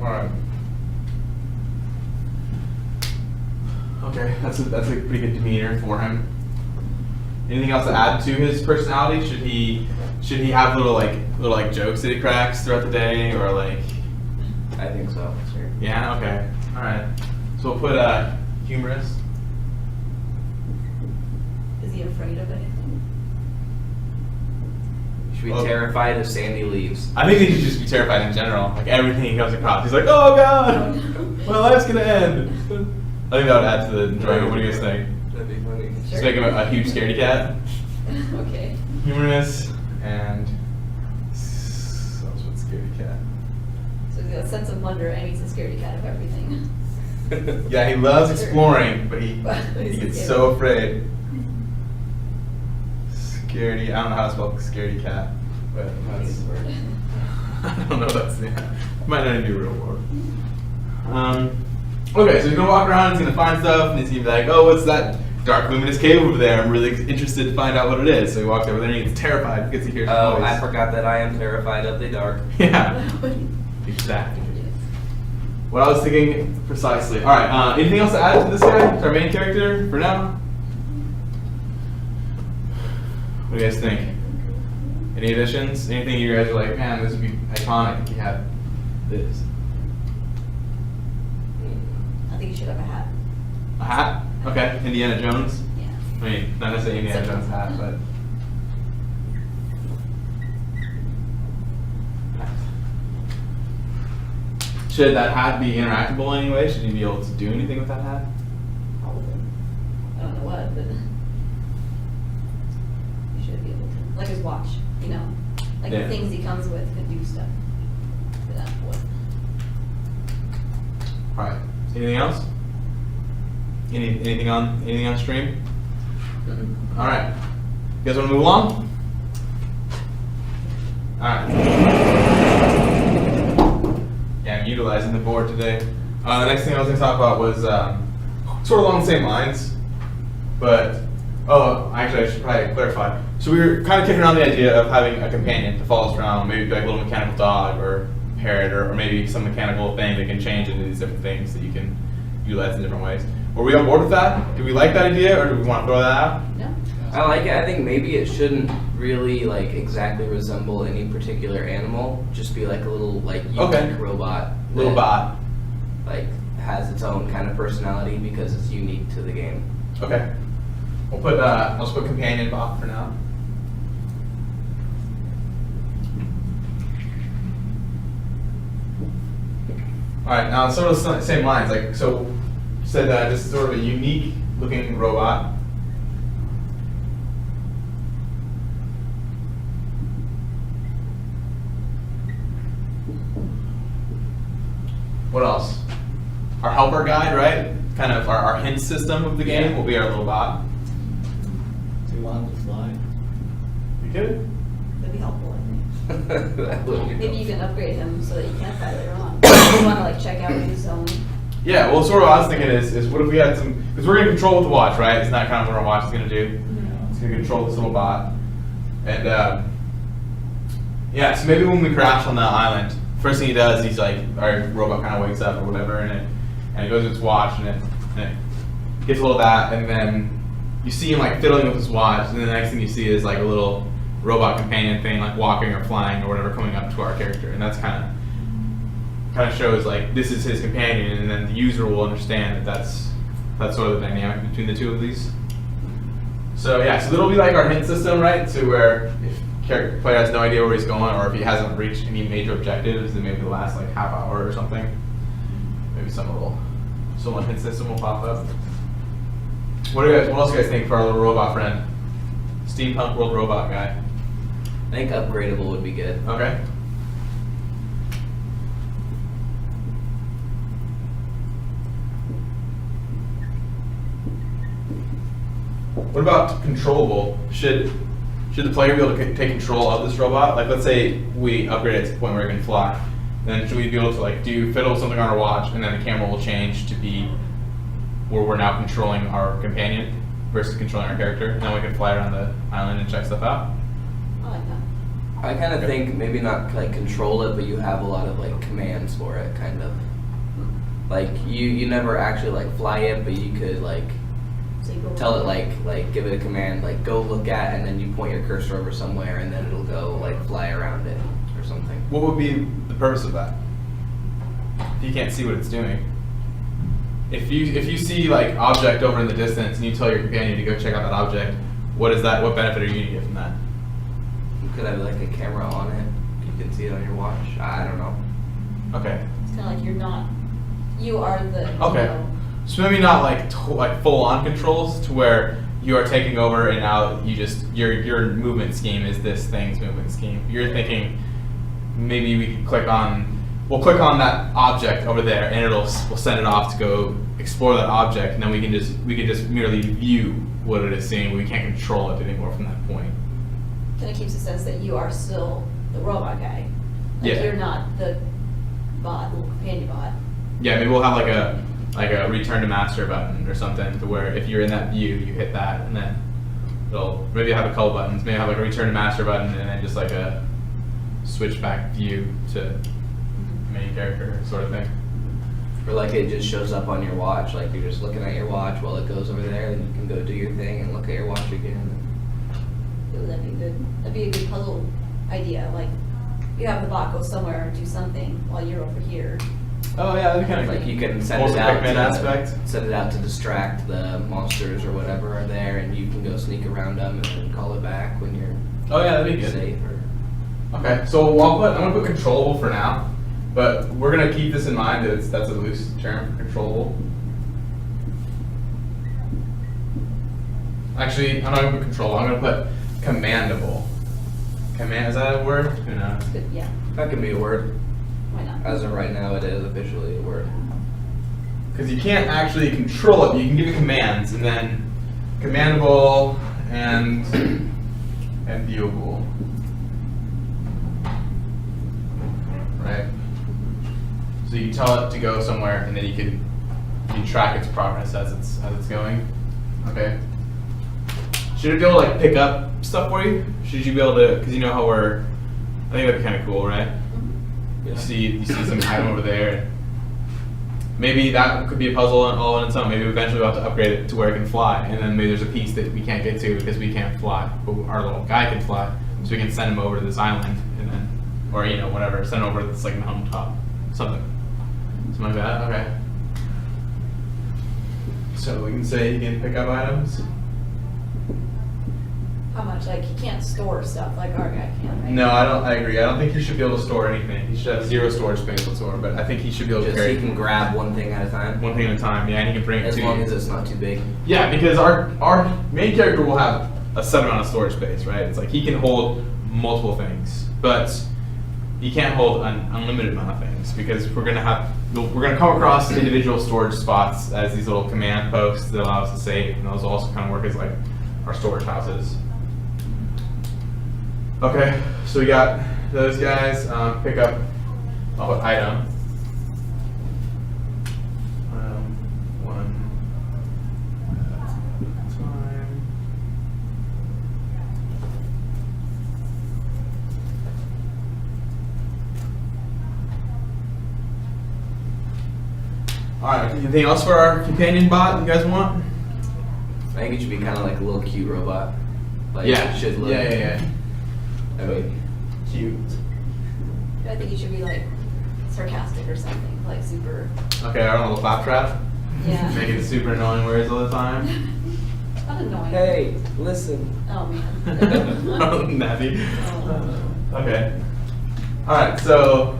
Alright. Okay, that's a pretty good demeanor for him. Anything else to add to his personality? Should he have little jokes that he cracks throughout the day, or like? I think so. Sure. Yeah. Okay. All right. So we'll put humorous. Is he afraid of anything? Should be terrified if Sandy leaves. I think he should just be terrified in general. Like everything he comes across, he's like, "Oh God, my life's gonna end." I think that would add to the enjoyment. What do you guys think? That'd be funny. Just make him a huge scaredy cat. Okay. Humorous and so what's scaredy cat? So he's got a sense of wonder and he's a scaredy cat of everything. Yeah, he loves exploring, but he gets so afraid. Scaredy. I don't know how to spell scaredy cat, but that's. I don't know. That's might not even be a real word. Okay, so he's gonna walk around. He's gonna find stuff, and he's gonna be like, "Oh, what's that dark luminous cave over there? I'm really interested to find out what it is." So he walks over there, and he gets terrified because he hears the Oh, voice. I forgot that I am terrified of the dark. Yeah. Exactly. What I was thinking precisely. All right. Anything else to add to this guy, to our main character, for now? What do you guys think? Any additions? Anything you guys are like, man, this would be iconic if you had this? I think you should have a hat. A hat? Okay. Indiana Jones? Yeah. I mean, not necessarily Indiana Jones hat, but. Should that hat be interactable in any way? Should you be able to do anything with that hat? Probably. I don't know what, but you should be able to. Like his watch, you know? Like Yeah. the things he comes with could do stuff with that boy. Alright. Anything else? Anything on stream? Alright. You guys want to move along? Alright. Yeah, I'm utilizing the board today. The next thing I was going to talk about was sort of along the same lines, but actually I should probably clarify. So we were kind of kicking around the idea of having a companion to follow us around, maybe like a little mechanical dog or parrot, or maybe some mechanical thing that can change into these different things that you can utilize in different ways. Were we on board with that? Do we like that idea, or do we want to throw that out? No? I like it. I think maybe it shouldn't really like exactly resemble any particular animal. Just be like a little like unique robot. Little bot. Like has its own kind of personality because it's unique to the game. Okay. We'll put I'll just put companion bot for now. All right. Now sort of the same lines. Like so, you said just sort of a unique looking robot. What else? Our helper guide, right? Kind of our hint system of the game will be our little bot. Do you want to fly? You kidding? That'd be helpful, I think. That would be Maybe you cool. can upgrade him so that you can fly later on. If you want to like check out his own. Yeah, well, sort of what I was thinking is what if we had some, because we're going to control with the watch, right? Isn't that kind of what our watch is going to do? It's going to control this little bot. And yeah, so maybe when we crash on the island, first thing he does, he's like, our robot kind of wakes up or whatever, and it goes to its watch, and it gets a little of that, and then you see him like fiddling with his watch, and then the next thing you see is like a little robot companion thing, like walking or flying or whatever, coming up to our character, and that's kind of shows like this is his companion, and then the user will understand that that's sort of the dynamic between the two of these. So yeah, so that'll be like our hint system, right? So where if player has no idea where he's going, or if he hasn't reached any major objectives, then maybe the last like half hour or something, maybe some hint system will pop up. What else do you guys think for our little robot friend? Steampunk world robot guy. I think upgradable would be good. Okay. What about controllable? Should the player be able to take control of this robot? Like, let's say we upgrade it to the point where it can fly. Then should we be able to like do fiddle with something on our watch, and then the camera will change to be where we're now controlling our companion versus controlling our character, and then we can fly around the island and check stuff out? I like that. I kind of think maybe not like control it, but you have a lot of like commands for it, kind of. Like you never actually like fly it, but you could like So you go tell it like give it a command like go look at, and then you point your cursor over somewhere, and then it'll go like fly around it or something. What would be the purpose of that? If you can't see what it's doing. If you see like object over in the distance and you tell your companion to go check out that object, what is that? What benefit are you gonna get from that? You could have like a camera on it. You can see it on your watch. I don't know. Okay. It's kind of like you are the. Okay. You know, So maybe not like like full on controls to where you are taking over and now you just your movement scheme is this thing's movement scheme. You're thinking maybe we could we'll click on that object over there and we'll send it off to go explore that object, and then we can just merely view what it is seeing. We can't control it anymore from that point. kind of keeps the sense that you are still the robot guy. Like Yeah. you're not the bot, the little companion bot. Yeah, maybe we'll have like a return to master button or something to where if you're in that view, you hit that, and then it'll maybe have a couple buttons. Maybe have like a return to master button, and then just like a switch back view to main character sort of thing. Or like it just shows up on your watch, like you're just looking at your watch while it goes over there, and you can go do your thing and look at your watch again. Ooh, that'd be good. That'd be a good puzzle idea. Like you have the bot go somewhere and do something while you're over here. Oh yeah, that'd be kind of Like you can send almost it a out Pikmin to aspect. send it out to distract the monsters or whatever are there, and you can go sneak around them and then call it back when you're Oh yeah, that'd be good. safe. Or Okay, so I'm gonna put controllable for now, but we're gonna keep this in mind that that's a loose term, controllable. Actually, I'm not gonna put controllable. I'm gonna put commandable. Is that a word? Who knows? Good, yeah. that can be a word. Why not? As of right now, it is officially a word. Because you can't actually control it, but you can give it commands, and then commandable and viewable. Right? So you tell it to go somewhere, and then you can track its progress as it's going. Okay. Should it be able to like pick up stuff for you? Should you be able to? Because you know how I think that'd be kind of cool, right? You see some item over there. Maybe that could be a puzzle all on its own. Maybe eventually we'll have to upgrade it to where it can fly, and then maybe there's a piece that we can't get to because we can't fly, but our little guy can fly, so we can send him over to this island, and then, or whatever, send him over to this like mountain top, something like that. Okay. So we can say he can pick up items. How much? Like he can't store stuff like our guy can, right? No, I agree. I don't think he should be able to store anything. He should have zero storage space whatsoever. But I think he should be able to Just carry he can grab one thing at a time. one thing at a time. Yeah, and he can bring it As to long you. as it's not too big. Yeah, because our main character will have a set amount of storage space, right? It's like he can hold multiple things, but he can't hold an unlimited amount of things because we're gonna come across individual storage spots as these little command posts that allow us to save, and those also kind of work as like our storage houses. Okay, so we got those guys. Pick up item. One time. All right. Anything else for our companion bot you guys want? I think it should be kind of like a little cute robot. Like Yeah. it should look. Yeah. I mean, Cute. I think he should be like sarcastic or something, like super. Okay, our little claptrap. Yeah. Making super annoying words all the time. Not annoying. hey, listen. Oh man. Oh, Nappy. Oh. Okay. Alright, so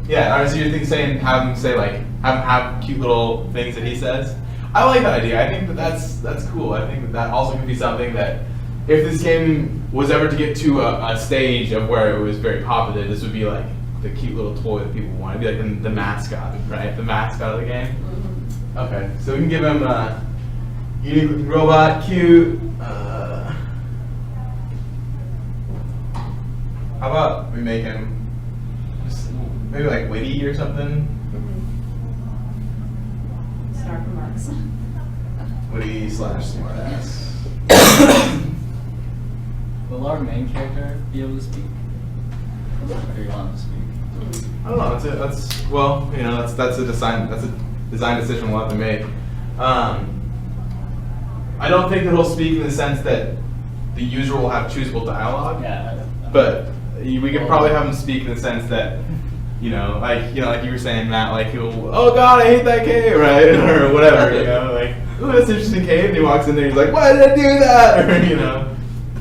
yeah, alright, so you're saying have him say like have cute little things that he says. I like that idea. I think that's cool. I think that also could be something that if this game was ever to get to a stage of where it was very popular, this would be like the cute little toy that people want. It'd be like the mascot, right? The mascot of the game. Mhm. Okay, so we can give him unique looking robot, cute. How about we make him just maybe like witty or something? Mhm. Snark remarks. Witty / smartass. Well, our main character be able to speak? Or do you want him to speak? I don't know. That's well, you know, that's a design decision we'll have to make. I don't think that he'll speak in the sense that the user will have choosable dialogue. Yeah. But we could probably have him speak in the sense that, like you were saying, Matt, like he'll, oh God, I hate that cave, right, or whatever, like, ooh, that's an interesting cave, and he walks in there, he's like, why did I do that, or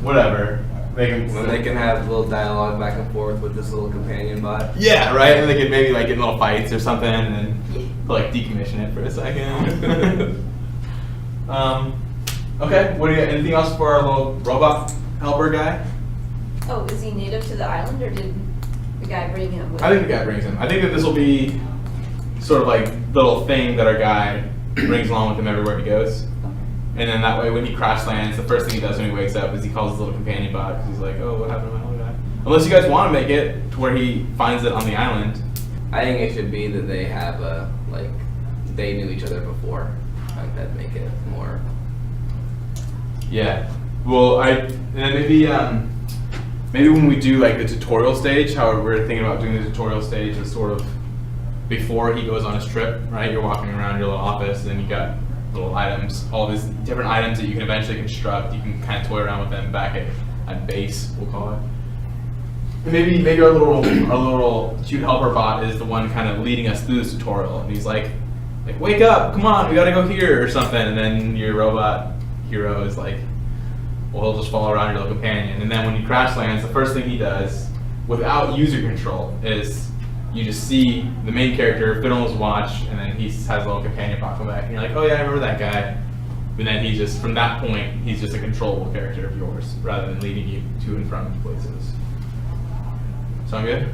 whatever. They can have a little dialogue back and forth with this little companion bot. Yeah, right, and they could maybe like get in little fights or something, and then like decommission it for a second. Okay, what do you got? Anything else for our little robot helper guy? Oh, is he native to the island, or did the guy bring him with I think the guy brings him. I think that this will be sort of like the little thing that our guy brings along with him everywhere he goes. And then that way, when he crash lands, the first thing he does when he wakes up is he calls his little companion bot because he's like, oh, what happened to my little guy? Unless you guys want to make it to where he finds it on the island. I think it should be that they have they knew each other before. Like that'd make it more. Yeah. Well, and then maybe when we do like the tutorial stage, how we're thinking about doing the tutorial stage is sort of before he goes on his trip, right? You're walking around your little office, and then you got little items, all these different items that you can eventually construct. You can kind of toy around with them back at base, we'll call it. And maybe our little cute helper bot is the one kind of leading us through this tutorial, and he's like wake up, come on, we gotta go here or something, and then your robot hero is like, well, he'll just follow around your little companion, and then when he crash lands, the first thing he does, without user control, is you just see the main character fiddle on his watch, and then he has a little companion pop come back, and you're like, oh yeah, I remember that guy. But then from that point, he's just a controllable character of yours, rather than leading you to and from places. Sound good?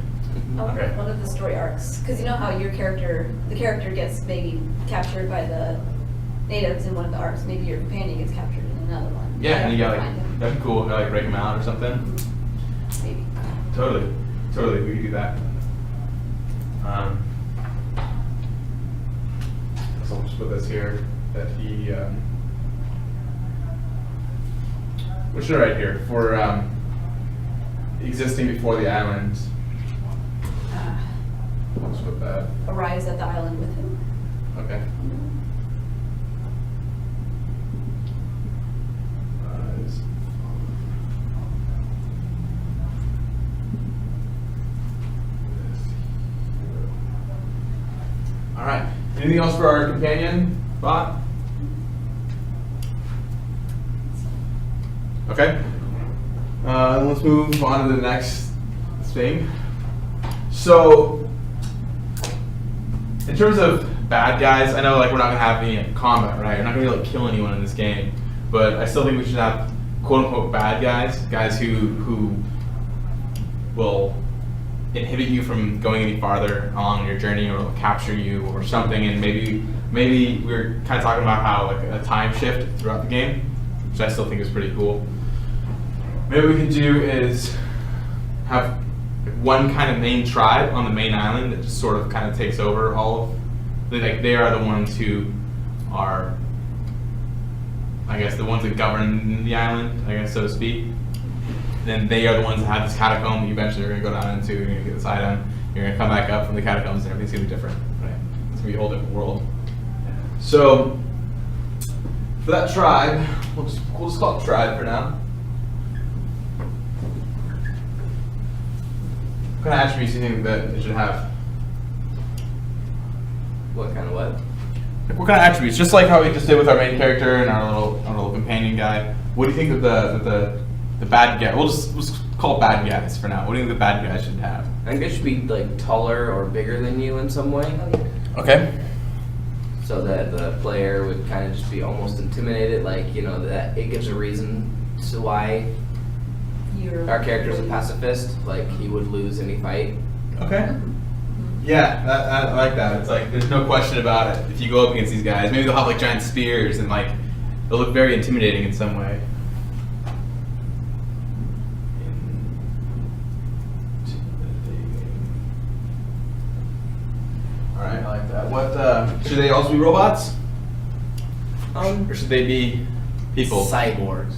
Okay. One of the story arcs, because you know how the character gets maybe captured by the natives in one of the arcs, maybe your companion gets captured in another one. Yeah, and you gotta got find him. that'd be cool, like break him out or something. Maybe. Totally, we could do that. So I'll just put this here, that he, what should I write here? For existing before the island, I'll just put that. Arrives at the island with him. Okay. All right. Anything else for our companion bot? Okay. Let's move on to the next thing. So, in terms of bad guys, I know like we're not gonna have any combat, right? We're not gonna be able to kill anyone in this game, but I still think we should have quote unquote bad guys who will inhibit you from going any farther along your journey, or will capture you or something. And maybe we were kind of talking about how like a time shift throughout the game, which I still think is pretty cool. Maybe what we can do is have one kind of main tribe on the main island that just sort of kind of takes over all of, like they are the ones who are, I guess, the ones that govern the island, I guess, so to speak. Then they are the ones that have this catacomb that you eventually are going to go down into, you're going to get this item, you're going to come back up from the catacombs, and everything's going to be different, right? It's going to be a whole different world. So, for that tribe, we'll just call it tribe for now. What kind of attributes do you think that it should have? What kind of what? What kind of attributes? Just like how we just did with our main character and our little companion guy. What do you think that the bad guy? We'll just call bad guys for now. What do you think the bad guys should have? I think it should be like taller or bigger than you in some way, Oh, yeah. Okay. so that the player would kind of just be almost intimidated. Like, you know, that it gives a reason to why our character's a pacifist. Like, he would lose any fight. Okay. Yeah, I like that. It's like there's no question about it. If you go up against these guys, maybe they'll have like giant spears and like they'll look very intimidating in some way. All right, I like that. What should they also be robots, or should they be people? Cyborgs.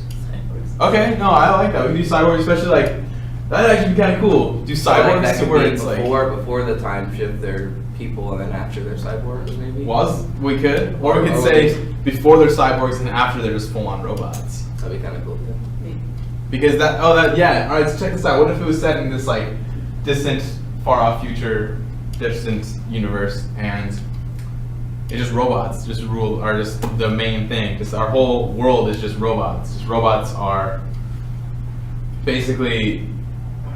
Okay, no, I like that. We can do cyborg, especially like that'd actually be kind of cool. Do So, like, cyborgs that to could where be it's like before the time shift, they're people, and then after they're cyborgs, maybe. we could, or we could say before they're cyborgs and after they're just full on robots. That'd be kind of cool. Yeah. Because yeah. All right, so check this out. What if it was set in this like distant, far off future, distant universe, and it's just robots, just are just the main thing. Just our whole world is just robots. Just robots are basically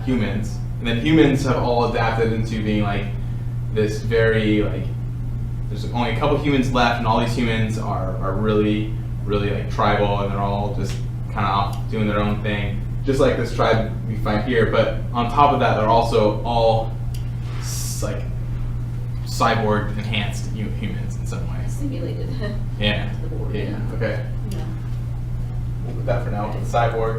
humans, and then humans have all adapted into being like this very like. There's only a couple humans left, and all these humans are really, really like tribal, and they're all just kind of off doing their own thing, just like this tribe we find here. But on top of that, they're also all like cyborg enhanced humans in some way. Simulated. Yeah. To the board, Yeah. yeah. Okay. Yeah. We'll put that for now. Cyborg.